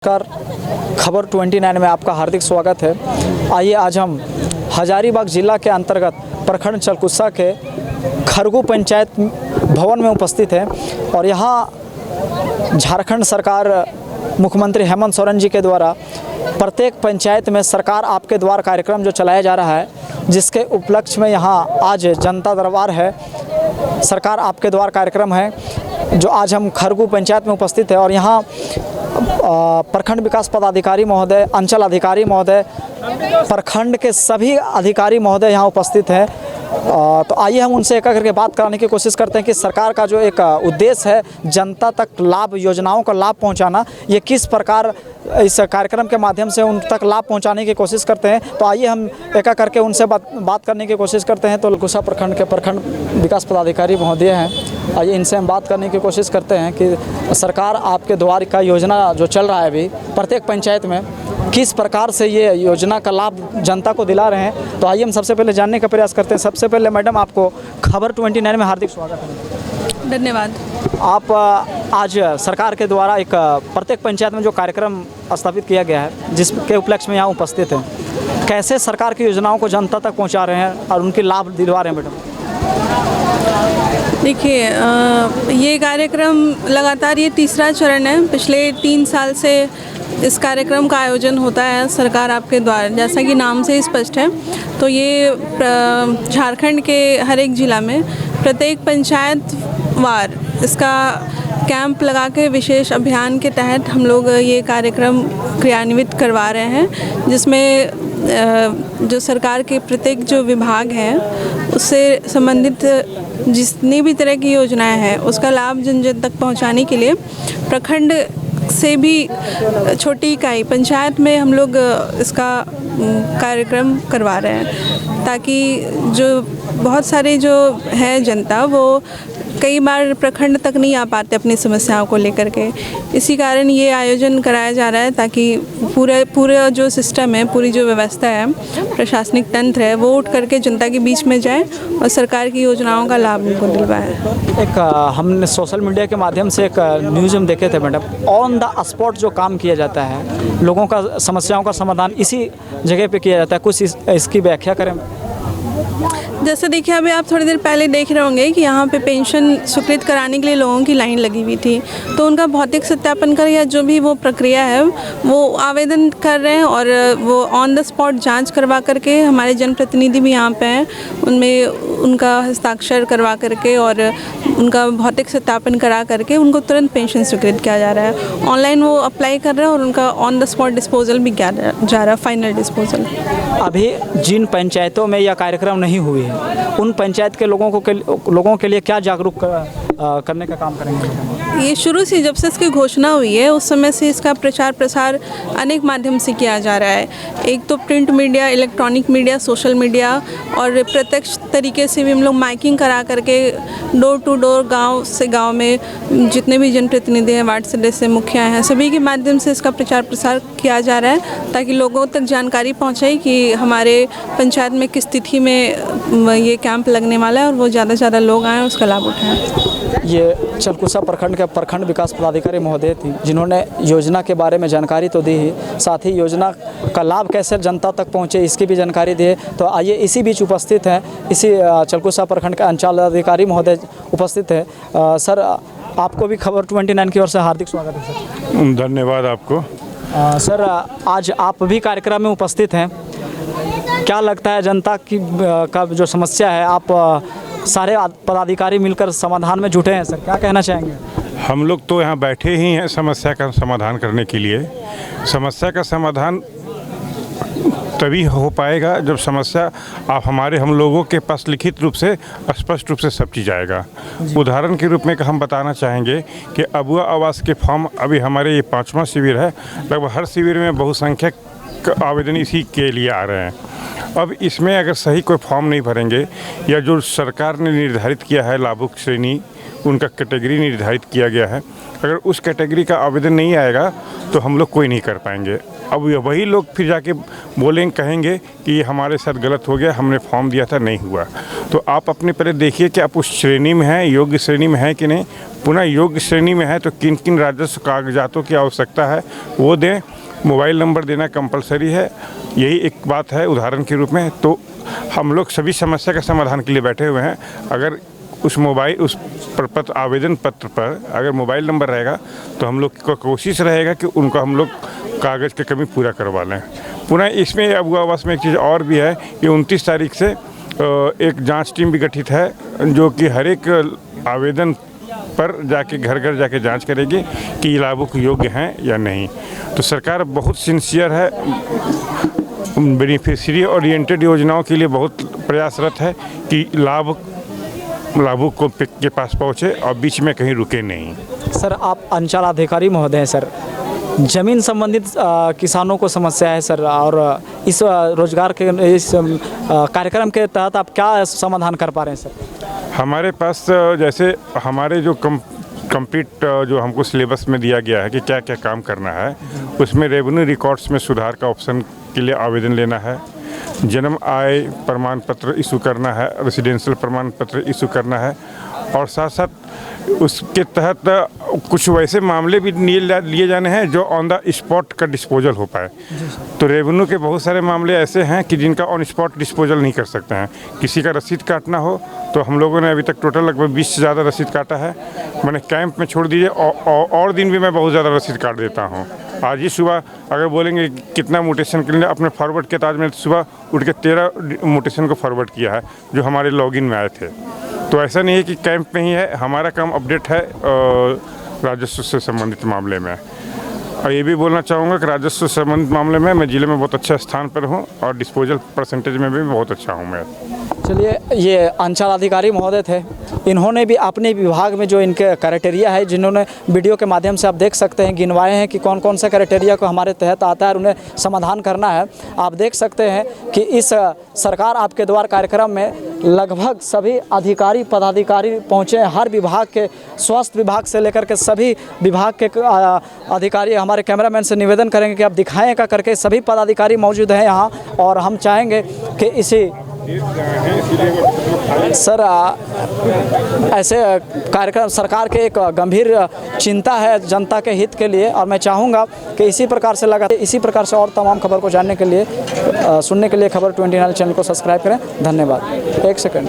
नमस्कार, खबर 29 में आपका हार्दिक स्वागत है। आइए आज हम हजारीबाग जिला के अंतर्गत प्रखंड चलकुस्सा के खरगू पंचायत भवन में उपस्थित हैं और यहाँ झारखंड सरकार मुख्यमंत्री हेमंत सोरेन जी के द्वारा प्रत्येक पंचायत में सरकार आपके द्वार कार्यक्रम जो चलाया जा रहा है, जिसके उपलक्ष्य में यहाँ आज जनता दरबार है, सरकार आपके द्वार कार्यक्रम है जो आज हम खरगू पंचायत में उपस्थित है। और यहाँ प्रखंड विकास पदाधिकारी महोदय, अंचल अधिकारी महोदय, प्रखंड के सभी अधिकारी महोदय यहाँ उपस्थित हैं। तो आइए हम उनसे एक करके बात कराने की कोशिश करते हैं कि सरकार का जो एक उद्देश्य है जनता तक लाभ, योजनाओं का लाभ पहुंचाना, ये किस प्रकार इस कार्यक्रम के माध्यम से उन तक लाभ पहुंचाने की कोशिश करते हैं। तो आइए हम एक करके उनसे बात करने की कोशिश करते हैं। तो चलकुस्सा प्रखंड के प्रखंड विकास पदाधिकारी महोदय हैं, आइए इनसे हम बात करने की कोशिश करते हैं कि सरकार आपके द्वार का योजना जो चल रहा है अभी प्रत्येक पंचायत में, किस प्रकार से ये योजना का लाभ जनता को दिला रहे हैं। तो आइए हम सबसे पहले जानने का प्रयास करते हैं। सबसे पहले मैडम, आपको खबर 29 में हार्दिक स्वागत है। धन्यवाद। आप आज सरकार के द्वारा एक प्रत्येक पंचायत में जो कार्यक्रम स्थापित किया गया है, जिसके उपलक्ष्य में यहाँ उपस्थित हैं, कैसे सरकार की योजनाओं को जनता तक पहुँचा रहे हैं और उनके लाभ दिलवा रहे हैं मैडम? देखिए, ये कार्यक्रम लगातार ये तीसरा चरण है। पिछले 3 साल से इस कार्यक्रम का आयोजन होता है सरकार आपके द्वार, जैसा कि नाम से स्पष्ट है। तो ये झारखंड के हर एक ज़िला में प्रत्येक पंचायत वार इसका कैंप लगा के विशेष अभियान के तहत हम लोग ये कार्यक्रम क्रियान्वित करवा रहे हैं, जिसमें जो सरकार के प्रत्येक जो विभाग हैं उससे संबंधित जितनी भी तरह की योजनाएं हैं उसका लाभ जन जन तक पहुंचाने के लिए प्रखंड से भी छोटी इकाई पंचायत में हम लोग इसका कार्यक्रम करवा रहे हैं, ताकि जो बहुत सारे जो है जनता वो कई बार प्रखंड तक नहीं आ पाते अपनी समस्याओं को लेकर के। इसी कारण ये आयोजन कराया जा रहा है ताकि पूरा जो सिस्टम है, पूरी जो व्यवस्था है, प्रशासनिक तंत्र है, वो उठ करके जनता के बीच में जाए और सरकार की योजनाओं का लाभ उनको दिलवाए। एक हमने सोशल मीडिया के माध्यम से एक न्यूज़ में देखे थे मैडम, ऑन द स्पॉट जो काम किया जाता है, लोगों का समस्याओं का समाधान इसी जगह पे किया जाता है, कुछ इसकी व्याख्या करें। जैसे देखिए, अभी आप थोड़ी देर पहले देख रहे होंगे कि यहाँ पे पेंशन स्वीकृत कराने के लिए लोगों की लाइन लगी हुई थी। तो उनका भौतिक सत्यापन कर या जो भी वो प्रक्रिया है वो आवेदन कर रहे हैं और वो ऑन द स्पॉट जांच करवा करके, हमारे जनप्रतिनिधि भी यहाँ पे हैं, उनमें उनका हस्ताक्षर करवा करके और उनका भौतिक सत्यापन करा करके उनको तुरंत पेंशन स्वीकृत किया जा रहा है। ऑनलाइन वो अप्लाई कर रहे हैं और उनका ऑन द स्पॉट डिस्पोजल भी किया जा रहा है, फाइनल डिस्पोजल। अभी जिन पंचायतों में यह कार्यक्रम नहीं हुए हैं, उन पंचायत के लोगों के लिए क्या जागरूक करने का काम करेंगे? ये शुरू से जब से इसकी घोषणा हुई है उस समय से इसका प्रचार प्रसार अनेक माध्यम से किया जा रहा है। एक तो print media, electronic media, social media और प्रत्यक्ष तरीके से भी हम लोग माइकिंग करा करके डोर टू डोर, गांव से गांव में जितने भी जनप्रतिनिधि हैं, वार्ड सदस्य, मुखिया हैं, सभी के माध्यम से इसका प्रचार प्रसार किया जा रहा है ताकि लोगों तक जानकारी पहुँचे कि हमारे पंचायत में किस तिथि में ये कैंप लगने वाला है और वो ज़्यादा से ज़्यादा लोग आएँ, उसका लाभ उठाएँ। ये चलकुस्सा प्रखंड के प्रखंड विकास पदाधिकारी महोदय थी, जिन्होंने योजना के बारे में जानकारी तो दी ही, साथ ही योजना का लाभ कैसे जनता तक पहुंचे इसकी भी जानकारी दी। तो आइए इसी बीच उपस्थित हैं, इसी चलकुस्सा प्रखंड के अंचल अधिकारी महोदय उपस्थित है। सर, आपको भी खबर 29 की ओर से हार्दिक स्वागत है सर। धन्यवाद आपको। सर, आज आप भी कार्यक्रम में उपस्थित हैं, क्या लगता है जनता की का जो समस्या है, आप सारे पदाधिकारी मिलकर समाधान में जुटे हैं, सर क्या कहना चाहेंगे? हम लोग तो यहाँ बैठे ही हैं समस्या का समाधान करने के लिए। समस्या का समाधान तभी हो पाएगा जब समस्या आप हम लोगों के पास लिखित रूप से, स्पष्ट रूप से सब चीज़ आएगा। उदाहरण के रूप में हम बताना चाहेंगे कि अबुआ आवास के फॉर्म अभी हमारे ये 5वां शिविर है, लगभग हर शिविर में बहुसंख्यक आवेदन इसी के लिए आ रहे हैं। अब इसमें अगर सही कोई फॉर्म नहीं भरेंगे या जो सरकार ने निर्धारित किया है लाभुक श्रेणी, उनका कैटेगरी निर्धारित किया गया है, अगर उस कैटेगरी का आवेदन नहीं आएगा तो हम लोग कोई नहीं कर पाएंगे। अब वही लोग फिर जाके बोलेंगे, कहेंगे कि ये हमारे साथ गलत हो गया, हमने फॉर्म दिया था नहीं हुआ। तो आप अपने पहले देखिए कि आप उस श्रेणी में हैं, योग्य श्रेणी में हैं कि नहीं, पुनः योग्य श्रेणी में है तो किन किन राजस्व कागजातों की आवश्यकता है वो दें। मोबाइल नंबर देना कंपलसरी है, यही एक बात है उदाहरण के रूप में। तो हम लोग सभी समस्या के समाधान के लिए बैठे हुए हैं। अगर उस पत्र आवेदन पत्र पर अगर मोबाइल नंबर रहेगा तो हम लोग को कोशिश रहेगा कि उनको हम लोग कागज़ की कमी पूरा करवा लें। पुनः इसमें अबुआवास में एक चीज़ और भी है कि 29 तारीख से एक जांच टीम भी गठित है जो कि हर एक आवेदन पर जाके घर घर जाके जांच करेगी कि लाभुक योग्य हैं या नहीं। तो सरकार बहुत सिंसियर है, बेनिफिशियरी ओरिएंटेड योजनाओं के लिए बहुत प्रयासरत है कि लाभुक को के पास पहुँचे और बीच में कहीं रुके नहीं। सर, आप अंचल अधिकारी महोदय हैं सर, जमीन संबंधित किसानों को समस्या है सर, और इस रोजगार के इस कार्यक्रम के तहत आप क्या समाधान कर पा रहे हैं सर? हमारे पास जैसे हमारे जो कंप्लीट जो हमको सिलेबस में दिया गया है कि क्या क्या काम करना है, उसमें रेवेन्यू रिकॉर्ड्स में सुधार का ऑप्शन के लिए आवेदन लेना है, जन्म आय प्रमाण पत्र इशू करना है, रेसिडेंशियल प्रमाण पत्र इशू करना है, और साथ साथ उसके तहत कुछ वैसे मामले भी लिए जाने हैं जो ऑन द स्पॉट का डिस्पोजल हो पाए। तो रेवेन्यू के बहुत सारे मामले ऐसे हैं कि जिनका ऑन स्पॉट डिस्पोजल नहीं कर सकते हैं। किसी का रसीद काटना हो तो हम लोगों ने अभी तक टोटल लगभग 20 से ज़्यादा रसीद काटा है। मैंने कैंप में छोड़ दीजिए और दिन भी मैं बहुत ज़्यादा रसीद काट देता हूँ। आज ही सुबह अगर बोलेंगे कितना मोटेशन के लिए अपने फॉरवर्ड किया, तो आज मैंने सुबह उठ के 13 मोटेशन को फॉरवर्ड किया है जो हमारे लॉगिन में आए थे। तो ऐसा नहीं है कि कैंप में ही है, हमारा काम अपडेट है राजस्व से संबंधित मामले में। और ये भी बोलना चाहूँगा कि राजस्व से संबंधित मामले में मैं ज़िले में बहुत अच्छे स्थान पर हूँ और डिस्पोजल परसेंटेज में भी बहुत अच्छा हूँ मैं। चलिए, ये अंचल अधिकारी महोदय थे, इन्होंने भी अपने विभाग में जो इनके क्राइटेरिया है, जिन्होंने वीडियो के माध्यम से आप देख सकते हैं गिनवाए हैं कि कौन कौन सा क्राइटेरिया को हमारे तहत आता है और उन्हें समाधान करना है। आप देख सकते हैं कि इस सरकार आपके द्वार कार्यक्रम में लगभग सभी अधिकारी पदाधिकारी पहुँचे हैं। हर विभाग के, स्वास्थ्य विभाग से लेकर के सभी विभाग के अधिकारी, हमारे कैमरामैन से निवेदन करेंगे कि आप दिखाएं का करके सभी पदाधिकारी मौजूद हैं यहाँ। और हम चाहेंगे कि इसी सर ऐसे कार्यक्रम सरकार के एक गंभीर चिंता है जनता के हित के लिए, और मैं चाहूँगा कि इसी प्रकार से और तमाम खबर को जानने के लिए, सुनने के लिए खबर 29 चैनल को सब्सक्राइब करें। धन्यवाद। एक सेकंड।